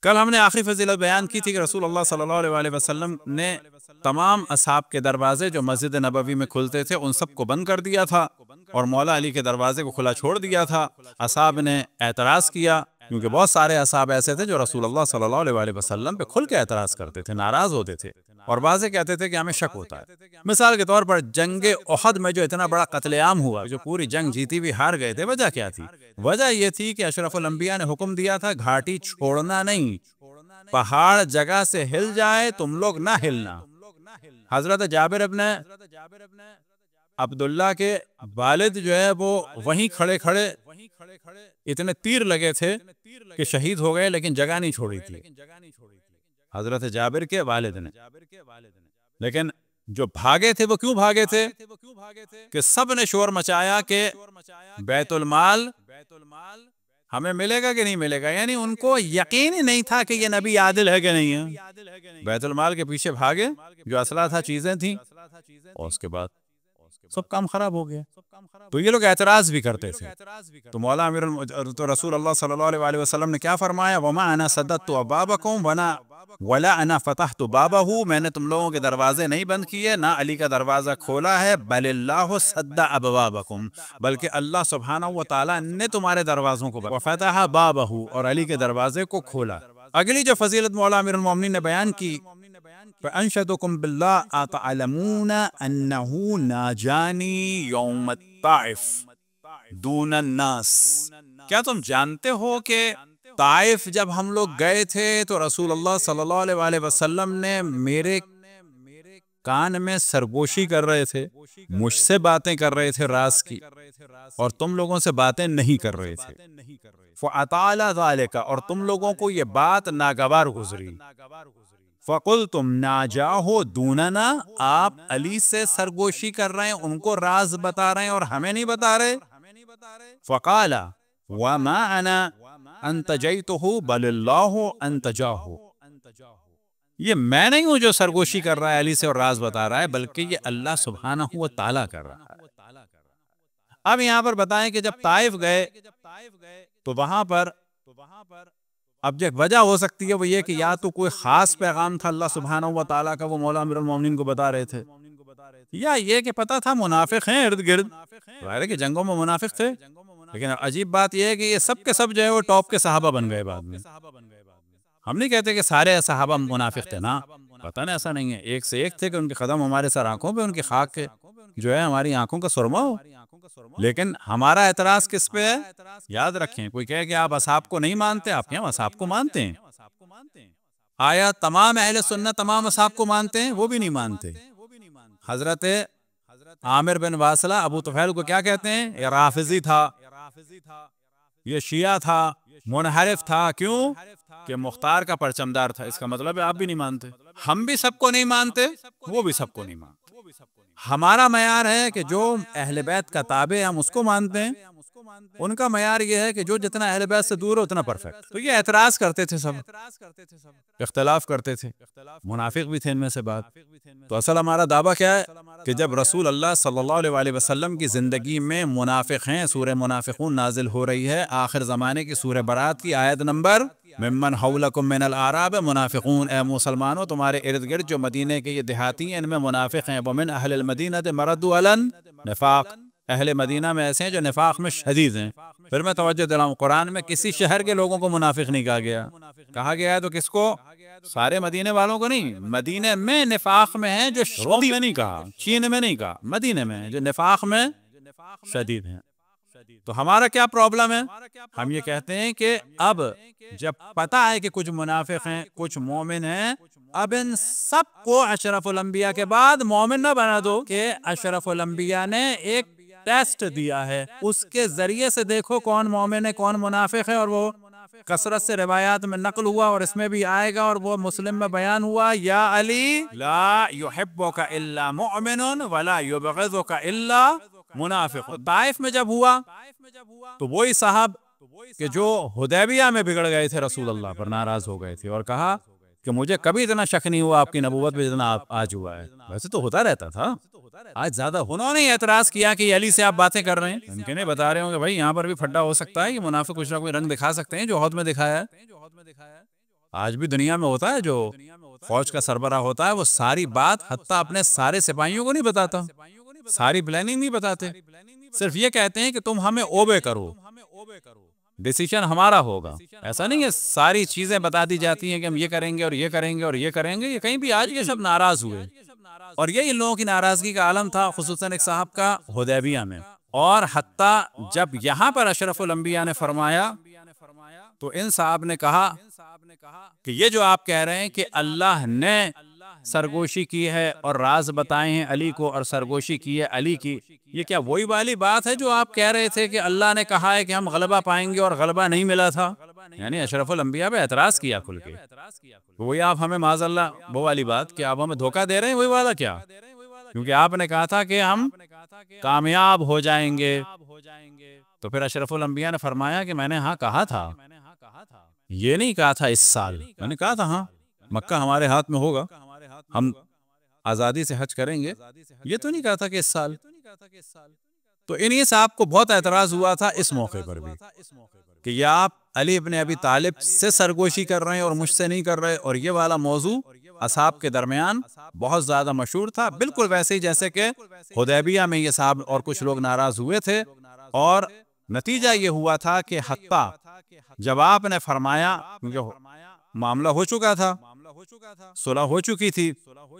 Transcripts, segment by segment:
کل ہم نے آخری فضیلت بیان کی تھی کہ رسول اللہ صلی اللہ علیہ وسلم نے تمام اصحاب کے دروازے جو مسجد نبوی میں کھلتے تھے ان سب کو بند کر دیا تھا اور مولا علی کے دروازے کو کھلا چھوڑ دیا تھا۔ اصحاب نے اعتراض کیا کیونکہ بہت سارے اصحاب ایسے تھے جو رسول اللہ صلی اللہ علیہ وسلم پہ کھل کے اعتراض کرتے تھے، ناراض ہوتے تھے اور بعضے کہتے تھے کہ ہمیں شک ہوتا ہے۔ مثال کے طور پر جنگ احد میں جو اتنا بڑا قتل عام ہوا، جو پوری جنگ جیتی ہوئی ہار گئے تھے، وجہ کیا تھی؟ وجہ یہ تھی کہ اشرف الانبیاء نے حکم دیا تھا گھاٹی چھوڑنا نہیں، پہاڑ جگہ سے ہل جائے تم لوگ نہ ہلنا۔ حضرت جابر ابن عبداللہ کے والد جو ہے وہ وہیں کھڑے کھڑے اتنے تیر لگے تھے کہ شہید ہو گئے، لیکن جگہ نہیں چھوڑی تھی حضرت جابر کے والد نے۔ لیکن جو بھاگے تھے وہ کیوں بھاگے تھے؟ کہ سب نے شور مچایا کہ بیت المال ہمیں ملے گا کہ نہیں ملے گا، یعنی ان کو یقین ہی نہیں تھا کہ یہ نبی عادل ہے کہ نہیں ہے۔ بیت المال کے پیچھے بھاگے، جو اسلحہ تھا، چیزیں تھیں، اور اس کے بعد سب کام خراب ہو گیا۔ تو یہ لوگ اعتراض بھی کرتے تھے۔ تو مولا تو رسول اللہ صلی اللہ علیہ وسلم نے کیا فرمایا؟ وَمَا أَنَا سَدَّدْتُ أَبْوَابَكُمْ وَلَا أَنَا فَتَحْتُ بَابَهُ، میں نے تم لوگوں کے دروازے نہیں بند کیے، نہ علی کا دروازہ کھولا ہے، بَلِ اللَّهُ سَدَّ أَبْوَابَكُمْ، بلکہ اللہ سبحانہ و تعالیٰ نے تمہارے دروازوں کو وَفَتَحَ بَابَهُ، اور علی کے دروازے کو کھولا۔ اگلی جو فضیلت مولا امیر المومنین نے بیان کی، فَأَنشَدُكُمْ بِاللَّهِ أَتَعْلَمُونَ أَنَّهُ نَاجَانِي يَوْمَ الطَّائِفِ دُونَ النَّاسِ، کیا تم جانتے ہو کہ طائف جب ہم لوگ گئے تھے تو رسول اللہ صلی اللہ علیہ وسلم نے میرے کان میں سرگوشی کر رہے تھے، مجھ سے باتیں کر رہے تھے راز کی، اور تم لوگوں سے باتیں نہیں کر رہے تھے۔ فَأَطَالَ ذَلِكَ، اور تم لوگوں کو یہ بات ناگوار گزری۔ فَقُلْتُمْ نَاجَاهُ دُونَنَا، آپ علی سے سرگوشی کر رہے ہیں، ان کو راز بتا رہے ہیں اور ہمیں نہیں بتا رہے۔ فَقَالَ وَمَا أَنَا أَنْتَجَيْتُهُ بَلِ اللَّهُ أَنْتَجَاهُ، یہ میں نہیں ہوں جو سرگوشی کر رہا ہے علی سے اور راز بتا رہا ہے، بلکہ یہ اللہ سبحانہ و تعالیٰ کر رہا ہے۔ اب یہاں پر بتائیں کہ جب طائف گئے تو وہاں پر اب جو وجہ ہو سکتی ہے وہ یہ کہ یا تو کوئی خاص پیغام تھا اللہ سبحانہ و تعالیٰ کا، وہ مولا امیر المومنین کو بتا رہے تھے، یا یہ کہ پتہ تھا منافق ہیں ارد گرد، ظاہر ہے کہ جنگوں میں منافق تھے، لیکن عجیب بات یہ ہے کہ یہ سب کے سب جو ہے وہ ٹاپ کے صحابہ بن گئے بعد میں۔ ہم نہیں کہتے کہ سارے صحابہ منافق تھے، نا، پتہ نہیں، ایسا نہیں ہے، ایک سے ایک تھے کہ ان کے قدم ہمارے سر آنکھوں پہ، ان کی خاک جو ہے ہماری آنکھوں کا سرما ہو۔ لیکن ہمارا اعتراض کس پہ ہے؟ یاد رکھیں، کوئی کہے کہ آپ اصحاب کو نہیں مانتے، آپ کیا اصحاب کو مانتے ہیں؟ آیا تمام اہل سنت تمام اصحاب کو مانتے ہیں؟ وہ بھی نہیں مانتے۔ حضرت عامر بن واصلہ ابو طفیل کو کیا کہتے ہیں؟ یہ رافضی تھا، یہ شیعہ تھا، منحرف تھا۔ کیوں؟ کہ مختار کا پرچمدار تھا۔ اس کا مطلب ہے آپ بھی نہیں مانتے۔ ہم بھی سب کو نہیں مانتے، وہ بھی سب کو نہیں مانتے۔ ہمارا معیار ہے کہ جو اہل بیت کا تابع ہم اس کو مانتے ہیں، ان کا معیار یہ ہے کہ جو جتنا اہل بیت سے دور ہو اتنا پرفیکٹ۔ تو یہ اعتراض کرتے تھے، سب اختلاف کرتے تھے، منافق بھی تھے ان میں سے بات۔ تو اصل ہمارا دعویٰ کیا ہے کہ جب رسول اللہ صلی اللہ علیہ وسلم کی زندگی میں منافق ہیں، سورہ منافقون نازل ہو رہی ہے، آخر زمانے کی سورہ برات کی آیت نمبر ممن حولکم من الاعراب منافقون، اے مسلمانوں تمہارے ارد گرد جو مدینے کے یہ دیہاتی ہیں ان میں منافق ہیں۔ ومن اہل المدینہ مردوا علی النفاق، اہل مدینہ میں ایسے ہیں جو نفاق میں شدید ہیں۔ پھر میں توجہ دلاؤں، قرآن میں کسی شہر کے لوگوں کو منافق نہیں کہا گیا، کہا گیا ہے تو کس کو؟ سارے مدینے والوں کو نہیں، مدینے میں نفاق میں ہیں جو شدید میں نہیں کہا، چین میں نہیں کہا، مدینے میں ہیں جو نفاق میں شدید ہیں۔ تو ہمارا کیا پرابلم ہے؟ ہم یہ کہتے ہیں کہ اب جب پتہ ہے کہ کچھ منافق ہیں، کچھ مومن ہیں، اب ان سب کو اشرف الانبیاء کے بعد مومن نہ بنا دو کہ اشرف الانبیاء نے ایک ٹیسٹ دیا ہے، اس کے ذریعے سے دیکھو کون مومن ہے کون منافق ہے، اور وہ کثرت سے روایات میں نقل ہوا اور اس میں بھی آئے گا، اور وہ مسلم میں بیان ہوا، یا علی لا يحبک الا مؤمن ولا یبغضک الا منافق۔ طائف میں جب ہوا تو وہی صاحب کہ جو حدیبیہ میں بگڑ گئے تھے رسول اللہ پر، ناراض ہو گئے تھے اور کہا کہ مجھے کبھی اتنا شک نہیں ہوا آپ کی نبوت پہ جتنا آج ہوا ہے، ویسے تو ہوتا رہتا تھا، آج زیادہ۔ انہوں نے اعتراض کیا کہ علی سے آپ باتیں کر رہے ہیں، ان کے نہیں بتا رہے ہوں کہ بھائی یہاں پر بھی پھڈا ہو سکتا ہے، یہ منافق کچھ نہ کوئی رنگ دکھا سکتے ہیں جو عہد میں دکھایا ہے۔ آج بھی دنیا میں ہوتا ہے جو فوج کا سربراہ ہوتا ہے وہ ساری بات حتیٰ اپنے سارے سپاہیوں کو نہیں بتاتا، ساری پلاننگ نہیں بتاتے، صرف یہ کہتے ہیں کہ تم ہمیں اوبے کرو، ڈیسیشن ہمارا ہوگا. ایسا نہیں ہے ساری چیزیں بتا دی جاتی ہیں کہ ہم یہ کریں گے اور یہ کریں گے اور یہ کریں گے. یہ کہیں بھی آج یہ سب ناراض ہوئے اور یہ ان لوگوں کی ناراضگی کا عالم تھا، خصوصاً ایک صاحب کا حدیبیہ میں. اور حتیٰ جب یہاں پر اشرف الانبیاء نے فرمایا تو ان صاحب نے کہا کہ یہ جو آپ کہہ رہے ہیں کہ اللہ نے سرگوشی کی ہے اور راز بتائے ہیں علی کو اور سرگوشی کی ہے علی کی، یہ کیا وہی والی بات ہے جو آپ کہہ رہے تھے کہ اللہ نے کہا ہے کہ ہم غلبہ پائیں گے اور غلبہ نہیں ملا تھا؟ یعنی اشرف الانبیاء پہ اعتراض کیا کھل کے. وہی آپ ہمیں معاذ اللہ وہ والی بات کہ آپ ہمیں دھوکہ دے رہے ہیں، وہی والا کیا؟ کیونکہ آپ نے کہا تھا کہ ہم کامیاب ہو جائیں گے. تو پھر اشرف الانبیاء نے فرمایا کہ میں نے ہاں کہا تھا، یہ نہیں کہا تھا اس سال، میں نے کہا تھا ہاں مکہ ہمارے ہاتھ میں ہوگا، ہم آزادی سے حج کریں گے، یہ تو نہیں کہا تھا کہ اس سال. تو انہی صاحب کو بہت اعتراض ہوا تھا اس موقع پر بھی کہ یہ آپ علی ابن ابی طالب سے سرگوشی کر رہے ہیں اور مجھ سے نہیں کر رہے. اور یہ والا موضوع اصحاب کے درمیان بہت زیادہ مشہور تھا، بالکل ویسے ہی جیسے کہ حدیبیہ میں یہ صاحب اور کچھ لوگ ناراض ہوئے تھے. اور نتیجہ یہ ہوا تھا کہ حتیٰ جب آپ نے فرمایا، کیونکہ معاملہ ہو چکا تھا، صلح ہو چکی تھی،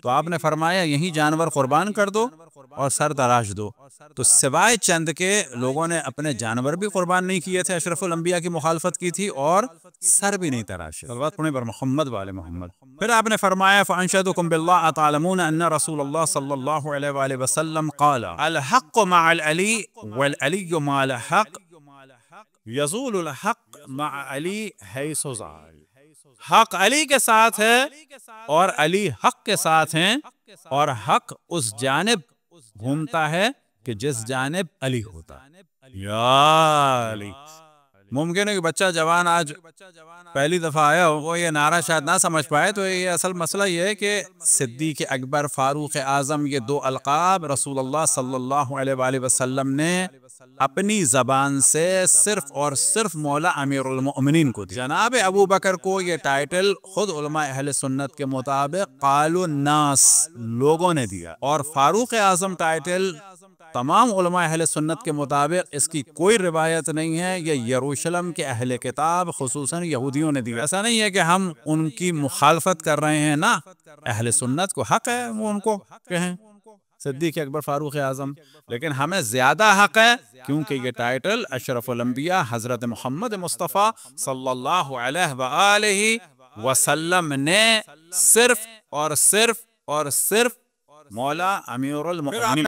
تو آپ نے فرمایا یہی جانور قربان کر دو اور سر تراش دو. تو سوائے چند کے لوگوں نے اپنے جانور بھی قربان نہیں کیے تھے، اشرف الانبیاء کی مخالفت کی تھی اور سر بھی نہیں تراشے. صلوات پڑھیں بر محمد وآل محمد. پھر آپ نے فرمایا فَأَنْشَدُكُمْ بِاللَّهِ أَتَعْلَمُونَ أَنَّ رسول اللہ صلی اللہ علیہ وآلہ وسلم قال الحق مع العلی والعلی مع الحق یزول الحق مع علی حیث زال. حق علی کے ساتھ ہے اور علی حق کے ساتھ ہیں، اور حق اس جانب گھومتا ہے کہ جس جانب علی ہوتا ہے. یا علی. ممکن ہے کہ بچہ جوان آج پہلی دفعہ آیا ہو، وہ یہ نعرہ شاید نہ سمجھ پائے. تو یہ اصل مسئلہ یہ ہے کہ صدیق اکبر، فاروق اعظم، یہ دو القاب رسول اللہ صلی اللہ علیہ وآلہ وسلم نے اپنی زبان سے صرف اور صرف مولا امیر المؤمنین کو دیا. جناب ابو بکر کو یہ ٹائٹل خود علماء اہل سنت کے مطابق قالوا الناس لوگوں نے دیا، اور فاروق اعظم ٹائٹل تمام علماء اہل سنت کے مطابق اس کی کوئی روایت نہیں ہے، یہ یروشلم کے اہل کتاب خصوصاً یہودیوں نے دیا. ایسا نہیں ہے کہ ہم ان کی مخالفت کر رہے ہیں، نا، اہل سنت کو حق ہے وہ ان کو کہیں صدیق اکبر، فاروق اعظم، لیکن ہمیں زیادہ حق ہے کیونکہ یہ ٹائٹل اشرف الانبیاء حضرت محمد مصطفیٰ صلی اللہ علیہ وآلہ وسلم نے صرف اور صرف اور صرف مولا امیر المؤمنین